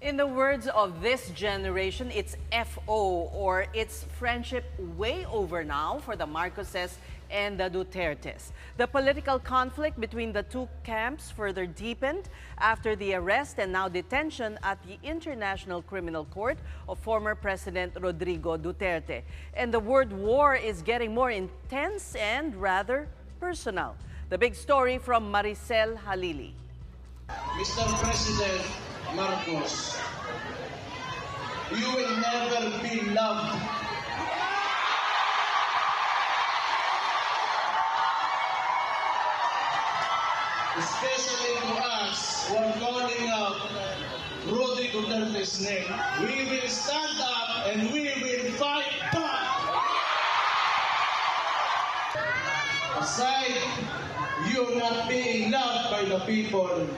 In the words of this generation, it's FO, or it's friendship way over now for the Marcoses and the Dutertes. The political conflict between the two camps further deepened after the arrest and now detention at the International Criminal Court of former President Rodrigo Duterte. And the word war is getting more intense and rather personal. The big story from Maricel Halili. Mr. President Marcos, you will never be loved. Especially to us who are calling out Rodrigo Duterte's name. We will stand up and we will fight back. Aside, you're not being loved by the people.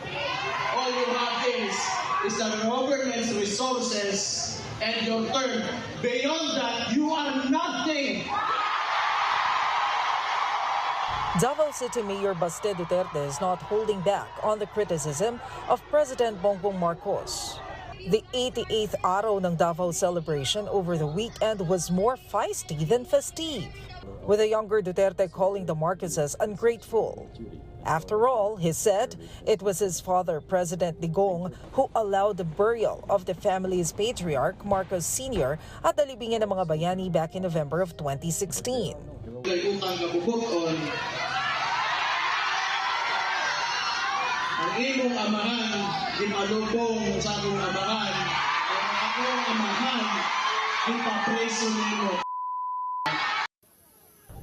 All you have is the government's resources and your turn. Beyond that, you are nothing. Davao City Mayor Baste Duterte is not holding back on the criticism of President Bongbong Marcos. The 88th araw ng Davao celebration over the weekend was more feisty than festive, with the younger Duterte calling the Marcoses ungrateful. After all, he said, it was his father, President Digong, who allowed the burial of the family's patriarch, Marcos Sr., at the Libingan ng mga Bayani back in November of 2016. Ang imong amahan, ipalubong sa akong amahan, ang akong amahan, ipapreso nimo.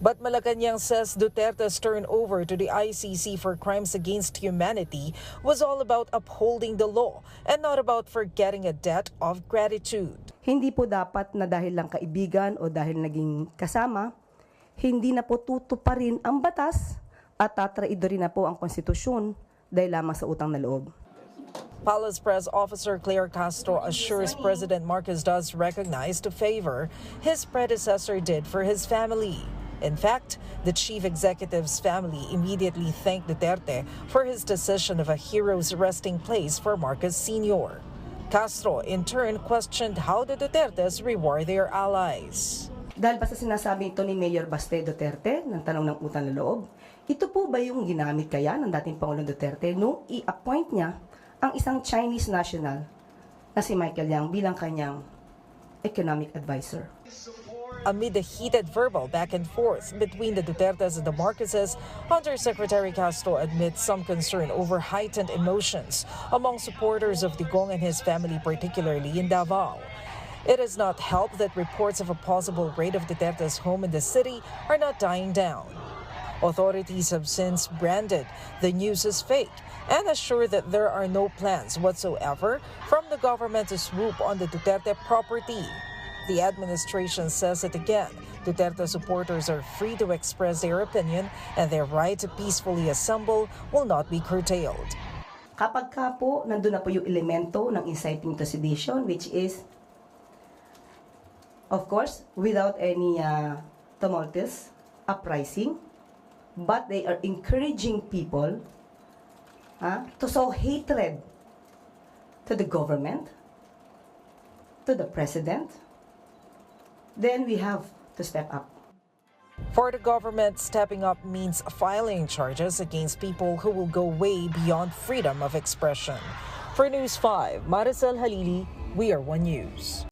But Malacanang says Duterte's turnover to the ICC for crimes against humanity was all about upholding the law and not about forgetting a debt of gratitude. Hindi po dapat na dahil lang kaibigan o dahil naging kasama, hindi na po tutuparin ang batas at tatraidorin na po ang konstitusyon dahil lamang sa utang na loob. Palace Press Officer Claire Castro assures President Marcos does recognize the favor his predecessor did for his family. In fact, the chief executive's family immediately thanked Duterte for his decision of a hero's resting place for Marcos Sr. Castro, in turn, questioned how the Dutertes reward their allies. Dahil ba sa sinasabi ito ni Mayor Baste Duterte ng tanong ng utang na loob, ito po ba yung ginamit kaya ng dating Pangulong Duterte nung i-appoint niya ang isang Chinese national na si Michael Yang bilang kanyang economic advisor? Amid the heated verbal back and forth between the Dutertes and the Marcoses, Undersecretary Castro admits some concern over heightened emotions among supporters of Digong and his family, particularly in Davao. It has not helped that reports of a possible raid of Duterte's home in the city are not dying down. Authorities have since branded the news as fake and assured that there are no plans whatsoever from the government to swoop on the Duterte property. The administration says it again. Duterte supporters are free to express their opinion and their right to peacefully assemble will not be curtailed. Kapag ka po, nandun na po yung elemento ng inciting to sedition, which is, of course, without any tumultuous uprising, but they are encouraging people to sow hatred to the government, to the president, then we have to step up. For the government, stepping up means filing charges against people who will go way beyond freedom of expression. For News 5, Maricel Halili, We Are One News.